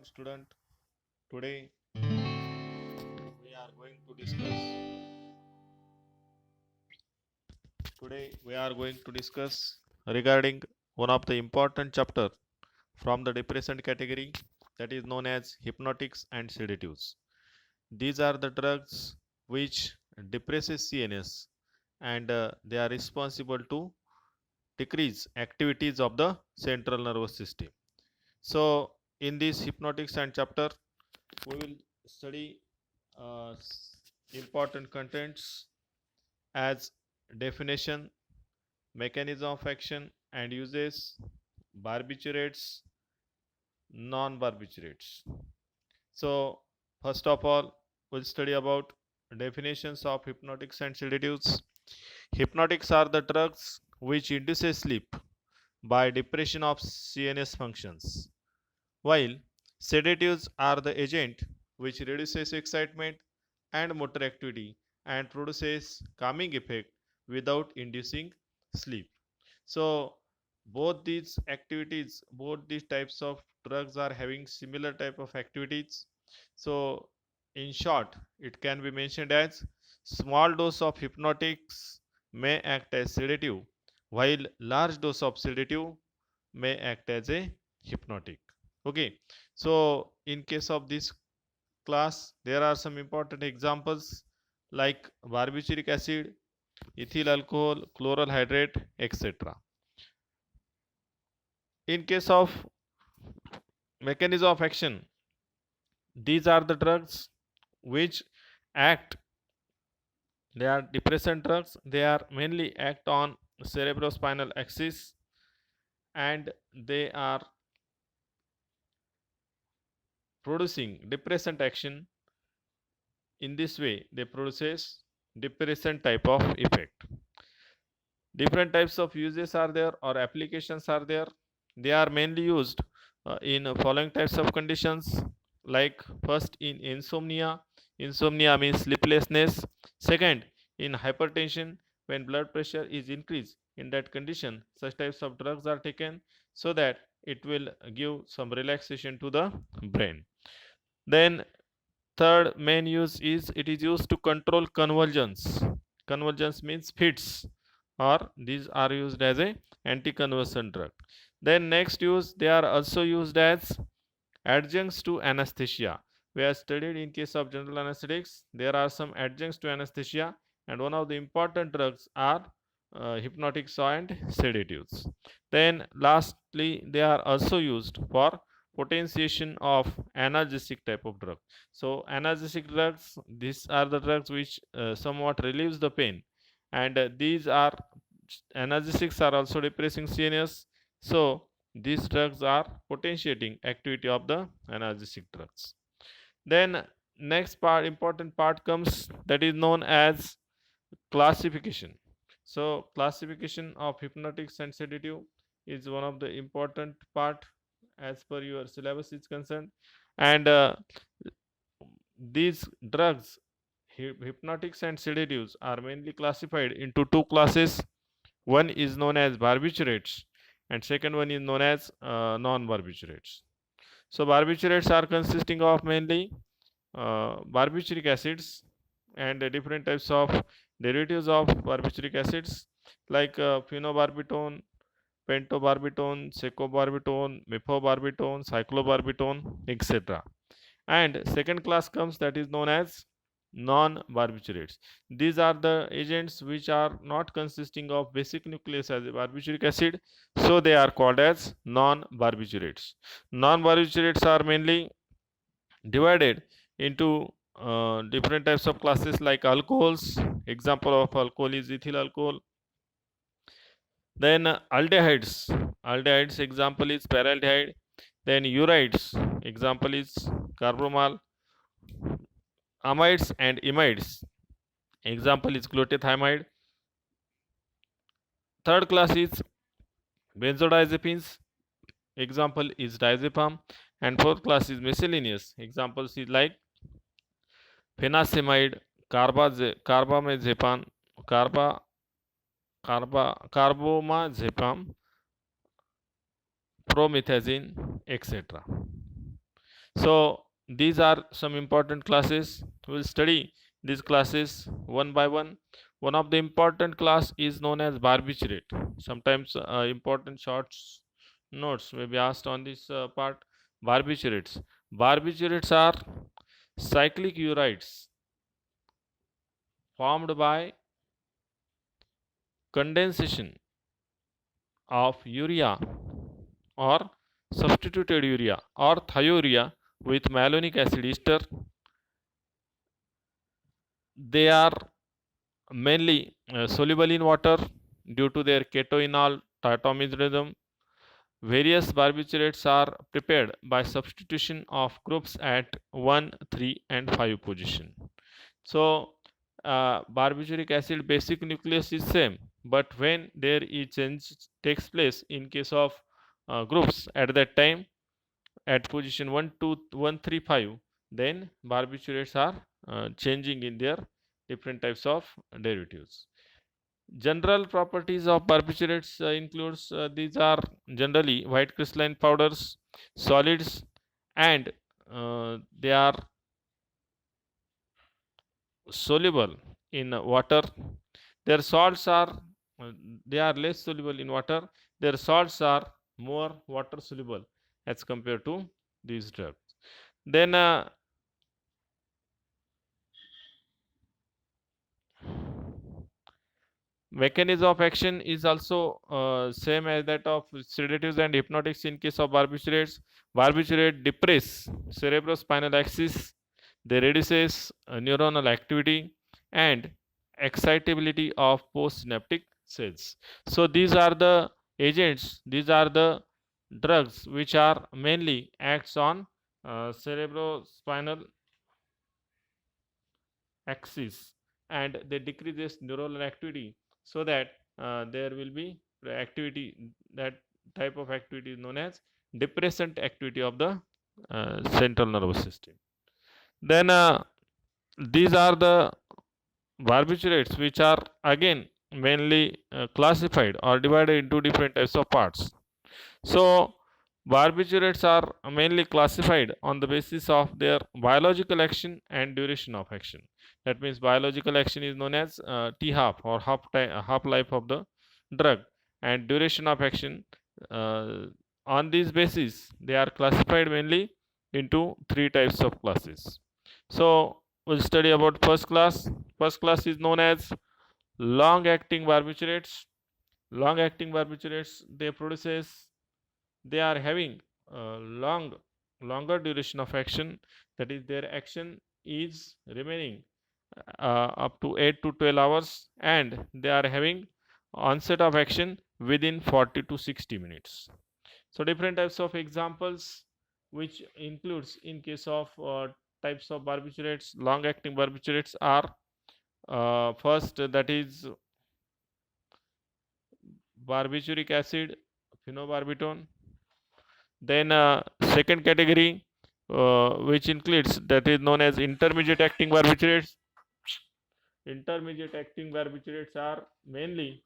student. Today we are going to discuss regarding one of the important chapter from the depression category, that is known as hypnotics and sedatives. These are the drugs which depresses CNS, and they are responsible to decrease activities of the central nervous system. So in this hypnotics and chapter we will study important contents as definition, mechanism of action and uses, barbiturates, non-barbiturates. So first of all, we'll study about definitions of hypnotics and sedatives. Hypnotics are the drugs which induces sleep by depression of CNS functions, while sedatives are the agent which reduces excitement and motor activity and produces calming effect without inducing sleep. So both these types of drugs are having similar type of activities. So in short, it can be mentioned as small dose of hypnotics may act as sedative, while large dose of sedative may act as a hypnotic. Okay, so in case of this class, there are some important examples like barbituric acid, ethyl alcohol, chloral hydrate, etc. In case of mechanism of action, these are the drugs which act, they are depressant drugs. They are mainly act on cerebrospinal axis, and they are producing depressant action. In this way they produces depressant type of effect. Different types of uses are there or applications are there. They are mainly used in following types of conditions, like first in insomnia. Insomnia means sleeplessness. Second, in hypertension, when blood pressure is increased. In that condition, such types of drugs are taken so that it will give some relaxation to the brain. Then third main use is it is used to control convulsions. Convulsions means fits, or these are used as a anticonvulsant drug. Then next use, they are also used as adjuncts to anesthesia. We have studied in case of general anesthetics, there are some adjuncts to anesthesia, and one of the important drugs are hypnotics and sedatives. Then lastly, they are also used for potentiation of analgesic type of drug. So analgesic drugs, these are the drugs which somewhat relieves the pain, and these are analgesics are also depressing CNS. So these drugs are potentiating activity of the analgesic drugs. Then next part, important part comes, that is known as classification. So classification of hypnotics and sedative is one of the important part as per your syllabus is concerned. And these drugs, hypnotics and sedatives, are mainly classified into two classes. One is known as barbiturates and second one is known as non-barbiturates. So barbiturates are consisting of mainly barbituric acids and different types of derivatives of barbituric acids, like phenobarbital, pentobarbital, secobarbital, methylbarbital, cyclobarbital, etc. And second class comes, that is known as non-barbiturates. These are the agents which are not consisting of basic nucleus as a barbituric acid, so they are called as non-barbiturates. Non-barbiturates are mainly divided into different types of classes like alcohols. Example of alcohol is ethyl alcohol. Then aldehydes example is paraldehyde. Then urides, example is carbamol. Amides and imides, example is glutathione. Third class is benzodiazepines, example is diazepam. And fourth class is miscellaneous, examples is like phenacamide, carbamazepam, carba carbamazepam, promethazine, etc. So these are some important classes. We'll study these classes one by one. One of the important class is known as barbiturate. Sometimes important shorts notes may be asked on this part. Barbiturates. Barbiturates are cyclic urites formed by condensation of urea or substituted urea or thiourea with malonic acid ester. They are mainly soluble in water due to their ketoenol diatomism. Various barbiturates are prepared by substitution of groups at 1, 3 and 5 position. So barbituric acid basic nucleus is same, but when there is change takes place in case of groups at that time at position 1, 2, 1, 3, 5, then barbiturates are changing in their different types of derivatives. General properties of barbiturates includes these are generally white crystalline powders, solids, and they are soluble in water. Their salts are they are less soluble in water. Their salts are more water soluble as compared to these drugs. Then mechanism of action is also same as that of sedatives and hypnotics in case of barbiturates. Barbiturate depress cerebrospinal axis. They reduces neuronal activity and excitability of postsynaptic cells. So these are the agents, these are the drugs which are mainly acts on cerebrospinal axis, and they decreases neuronal activity, so that there will be activity, that type of activity is known as depressant activity of the central nervous system. Then these are the barbiturates which are again mainly classified or divided into different types of parts. So barbiturates are mainly classified on the basis of their biological action and duration of action. That means biological action is known as T half or half life of the drug, and duration of action. Uh, on this basis, they are classified mainly into three types of classes. So we'll study about first class. First class is known as long acting barbiturates. Long acting barbiturates, they are having longer duration of action, that is their action is remaining up to 8 to 12 hours, and they are having onset of action within 40 to 60 minutes. So different types of examples which includes in case of types of barbiturates, long acting barbiturates are first, that is barbituric acid, phenobarbital. Then second category which includes, that is known as intermediate acting barbiturates. Intermediate acting barbiturates are mainly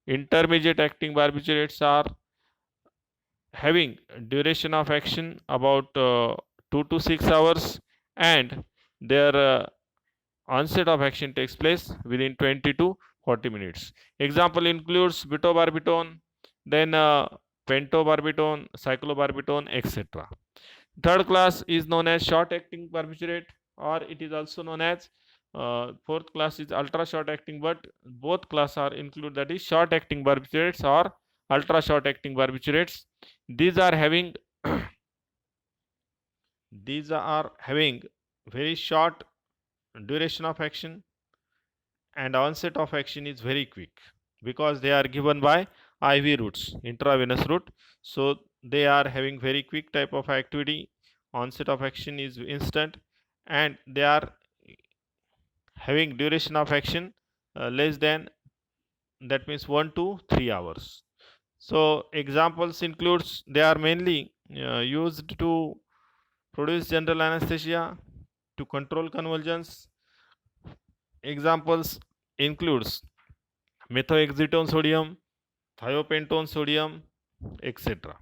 intermediate acting barbiturates are having duration of action about 2 to 6 hours, and their onset of action takes place within 20 to 40 minutes. Example includes butobarbitone, then pentobarbital, cyclobarbital, etc. Third class is known as short acting barbiturate, or it is also known as fourth class is ultra short acting, but both class are include, that is short acting barbiturates or ultra short acting barbiturates. These are having these are having very short duration of action, and onset of action is very quick because they are given by IV routes, intravenous route. So they are having very quick type of activity. Onset of action is instant, and they are having duration of action less than, that means 1 to 3 hours. So examples includes, they are mainly used to produce general anesthesia, to control convulsions. Examples includes methoxytone sodium, thiopentone sodium, etc.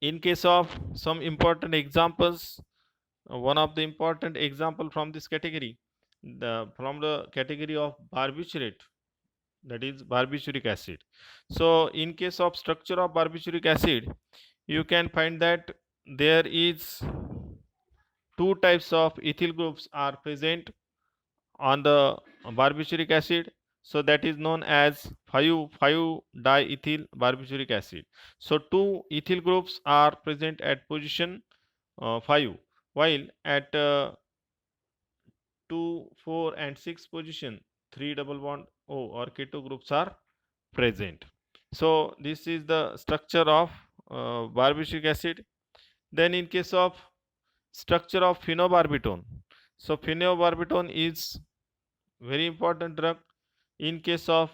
In case of some important examples, one of the important example from this category, from the category of barbiturate, that is barbituric acid. So in case of structure of barbituric acid, you can find that there is two types of ethyl groups are present on the barbituric acid. So that is known as 5,5-diethyl barbituric acid. So two ethyl groups are present at position 5, while at 2, 4 and 6 position 3 double bond O or keto groups are present. So this is the structure of barbituric acid. Then in case of structure of phenobarbitone, so phenobarbitone is very important drug. In case of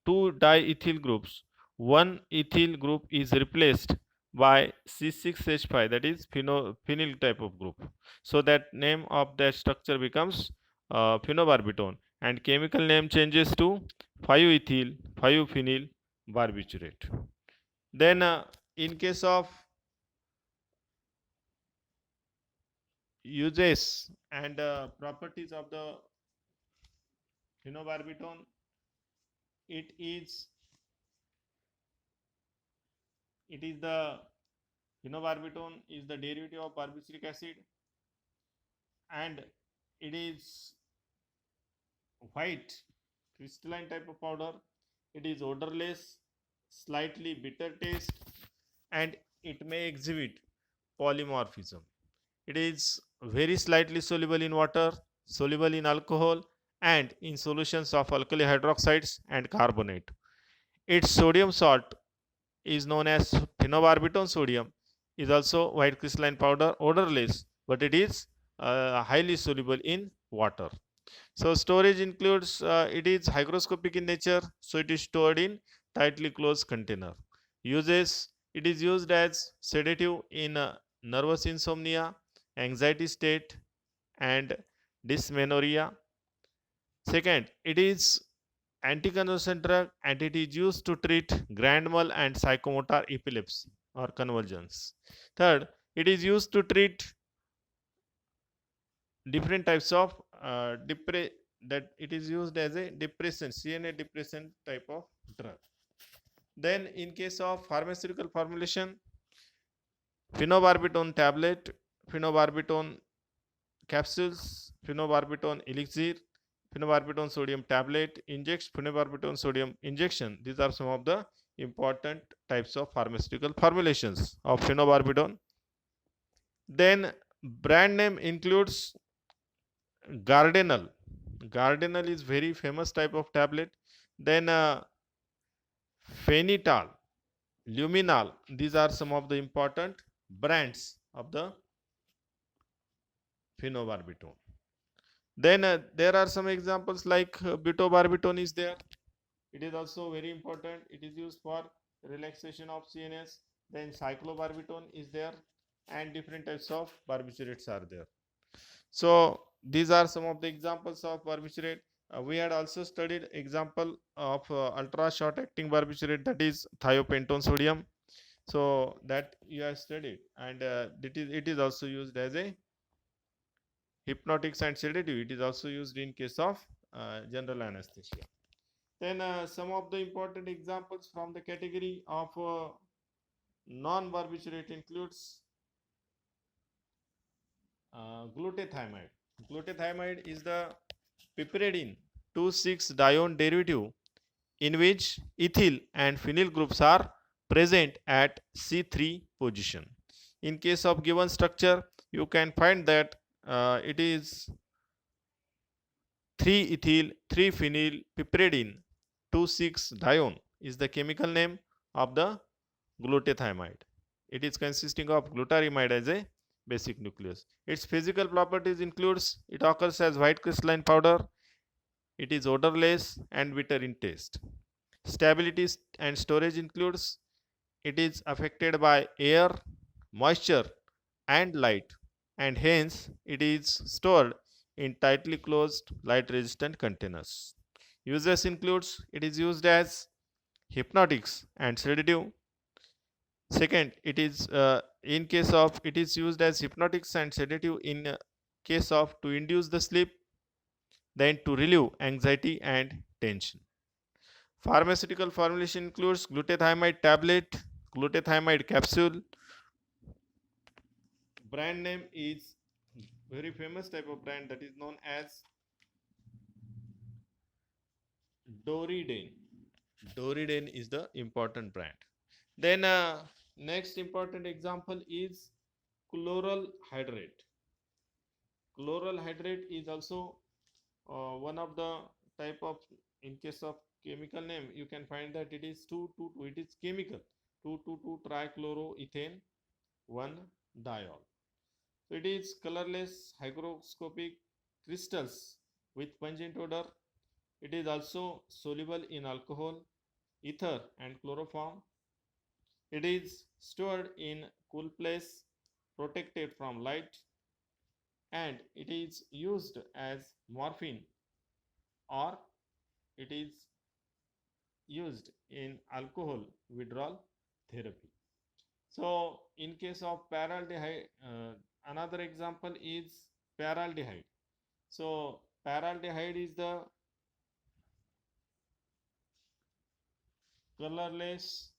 two diethyl groups, one ethyl group is replaced by C6H5, that is phenyl type of group. So that name of that structure becomes phenobarbitone, and chemical name changes to 5-ethyl 5-phenyl barbiturate. Then in case of uses and properties of the phenobarbitone, it is the phenobarbitone is the derivative of barbituric acid, and it is white crystalline type of powder. It is odorless, slightly bitter taste, and it may exhibit polymorphism. It is very slightly soluble in water, soluble in alcohol, and in solutions of alkali hydroxides and carbonate. Its sodium salt is known as phenobarbitone sodium, is also white crystalline powder, odorless, but it is highly soluble in water. So storage includes, it is hygroscopic in nature, so it is stored in tightly closed container. Uses, it is used as sedative in nervous insomnia, anxiety state, and dysmenorrhea. Second, it is anticonvulsant drug, and it is used to treat grand mal and psychomotor epilepsy or convulsions. Third, it is used to treat different types of that it is used as a depressant, CNA depressant type of drug. Then in case of pharmaceutical formulation, phenobarbitone tablet, phenobarbitone capsules, phenobarbitone elixir, phenobarbitone sodium tablet, phenobarbitone sodium injection. These are some of the important types of pharmaceutical formulations of phenobarbitone. Then brand name includes Gardenal. Gardenal is very famous type of tablet. Then Phenitol, Luminal. These are some of the important brands of the phenobarbitone. Then there are some examples like butobarbitone is there. It is also very important. It is used for relaxation of CNS. Then cyclobarbitone is there, and different types of barbiturates are there. So these are some of the examples of barbiturate. We had also studied example of ultra short acting barbiturate, that is thiopentone sodium. So that you have studied, and it is also used as a hypnotics and sedative. It is also used in case of general anesthesia. Then some of the important examples from the category of non-barbiturate includes glutathione. Glutathione is the piperidine 2,6-dione derivative in which ethyl and phenyl groups are present at C3 position. In case of given structure, you can find that it is 3-ethyl 3-phenyl piperidine 2,6-dione is the chemical name of the glutathione. It is consisting of glutaramide as a basic nucleus. Its physical properties includes, it occurs as white crystalline powder, it is odorless and bitter in taste. Stability and storage includes, it is affected by air, moisture and light, and hence it is stored in tightly closed light resistant containers. Uses includes, it is used as hypnotics and sedative. Second, it is in case of it is used as hypnotics and sedative in case of to induce the sleep, then to relieve anxiety and tension. Pharmaceutical formulation includes glutathione tablet, glutathione capsule. Brand name is very famous type of brand that is known as Doridane. Doridane is the important brand. Then next important example is chloral hydrate. Chloral hydrate is also one of the type of, in case of chemical name you can find that it is 222, it is chemical 222 trichloroethane 1 diol. So it is colorless hygroscopic crystals with pungent odor. It is also soluble in alcohol, ether and chloroform. It is stored in cool place, protected from light, and it is used as morphine, or it is used in alcohol withdrawal therapy. So, in case of paraldehyde, another example is paraldehyde. So, paraldehyde is the colorless,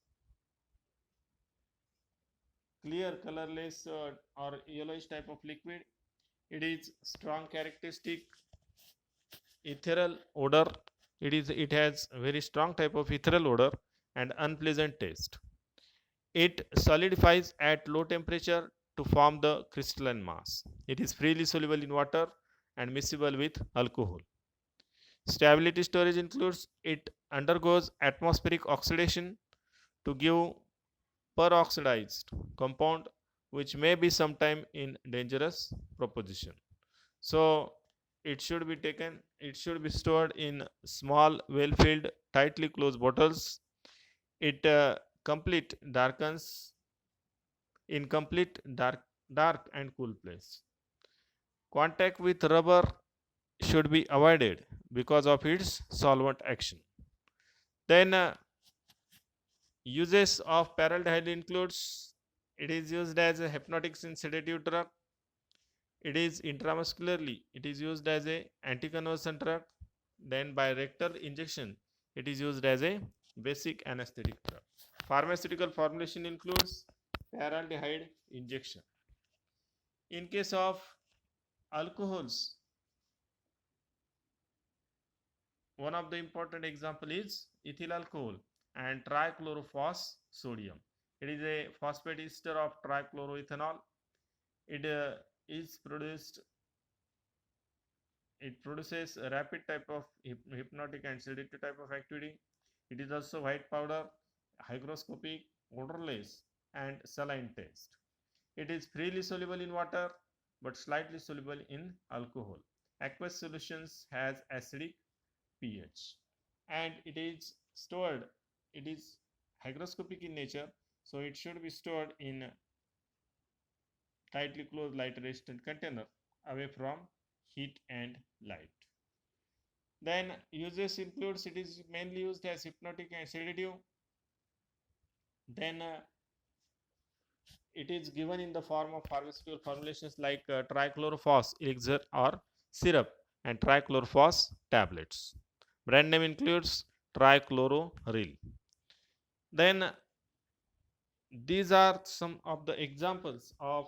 clear colorless or yellowish type of liquid. It is strong characteristic ethereal odor. It has very strong type of ethereal odor and unpleasant taste. It solidifies at low temperature to form the crystalline mass. It is freely soluble in water and miscible with alcohol. Stability storage includes it undergoes atmospheric oxidation to give peroxidized compound, which may be sometime in dangerous proposition. So it should be stored in small, well filled, tightly closed bottles. It complete darkens in complete dark and cool place. Contact with rubber should be avoided because of its solvent action. Then uses of paraldehyde includes it is used as a hypnotic and sedative drug. It is intramuscularly. It is used as a anticonvulsant drug. Then by rectal injection, it is used as a basic anesthetic drug. Pharmaceutical formulation includes paraldehyde injection. In case of alcohols, one of the important example is ethyl alcohol and trichlorophos sodium. It is a phosphate ester of trichloroethanol. It is produced. It produces a rapid type of hypnotic and sedative type of activity. It is also white powder, hygroscopic, odorless, and saline taste. It is freely soluble in water but slightly soluble in alcohol. Aqueous solutions has acidic pH, and it is stored. It is hygroscopic in nature, so it should be stored in tightly closed light resistant container away from heat and light. Then uses includes it is mainly used as hypnotic and sedative. Then it is given in the form of pharmaceutical formulations like trichlorophos elixir or syrup and trichlorophos tablets. Brand name includes trichlororil. Then these are some of the examples of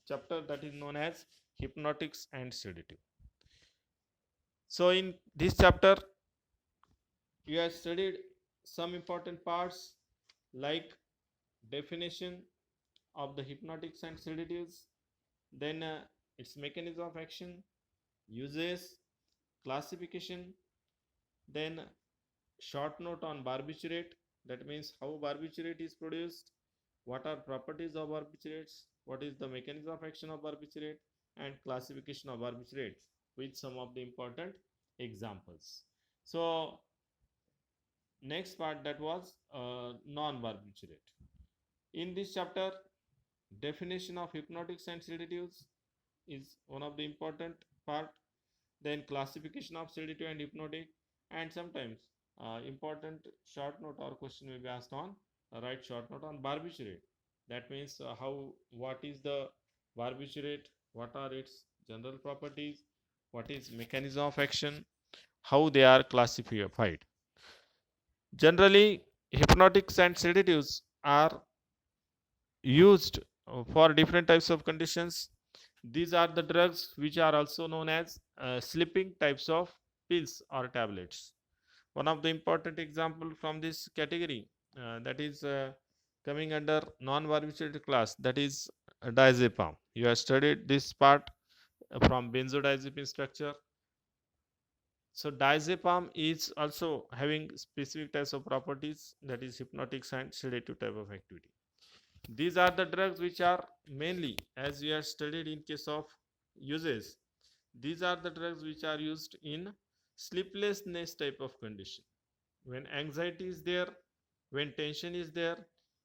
chapter that is known as hypnotics and sedative. So in this chapter you have studied some important parts like definition of the hypnotics and sedatives, then its mechanism of action, uses, classification, then short note on barbiturate, that means how barbiturate is produced, what are properties of barbiturates, what is the mechanism of action of barbiturate, and classification of barbiturates with some of the important examples. So next part, that was non-barbiturate. In this chapter, definition of hypnotics and sedatives is one of the important part. Then classification of sedative and hypnotic, and sometimes important short note or question will be asked on write short note on barbiturate. That means what is the barbiturate, what are its general properties, what is mechanism of action, how they are classified. Generally, hypnotics and sedatives are used for different types of conditions. These are the drugs which are also known as sleeping types of pills or tablets. One of the important example from this category that is coming under non-barbiturated class, that is diazepam. You have studied this part from benzodiazepine structure. So diazepam is also having specific types of properties, that is hypnotics and sedative type of activity. These are the drugs which are mainly, as we have studied in case of uses, these are the drugs which are used in sleeplessness type of condition. When anxiety is there, when tension is there,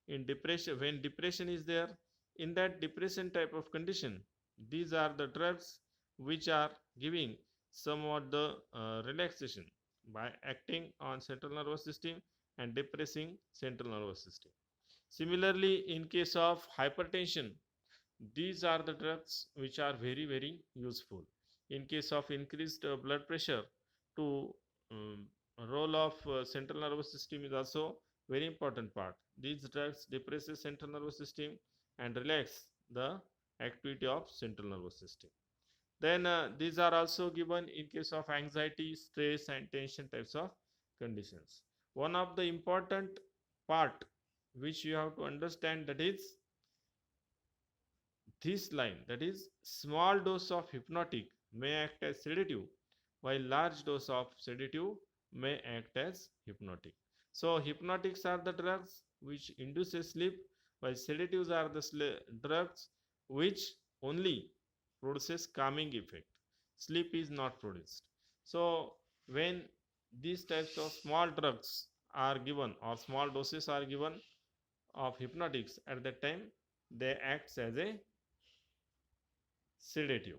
in depression, when depression is there, in that depression type of condition, these are the drugs which are giving somewhat the relaxation by acting on central nervous system and depressing central nervous system. Similarly, in case of hypertension, these are the drugs which are very useful. In case of increased blood pressure, to um, role of central nervous system is also very important part. These drugs depresses central nervous system and relax the activity of central nervous system. Then these are also given in case of anxiety, stress and tension types of conditions. One of the important part which you have to understand, that is this line, that is small dose of hypnotic may act as sedative while large dose of sedative may act as hypnotic. So hypnotics are the drugs which induces sleep, while sedatives are the drugs which only produces calming effect. Sleep is not produced. So when these types of small drugs are given or small doses are given of hypnotics, at that time they acts as a sedative,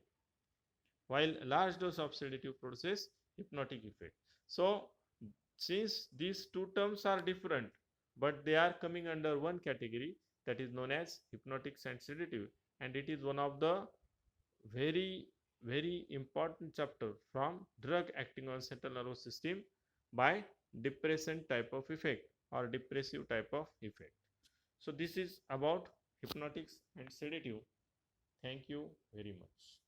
while large dose of sedative produces hypnotic effect. So since these two terms are different but they are coming under one category, that is known as hypnotics and sedative, and it is one of the very important chapter from drug acting on central nervous system by depressant type of effect or depressive type of effect. So this is about hypnotics and sedative. Thank you very much.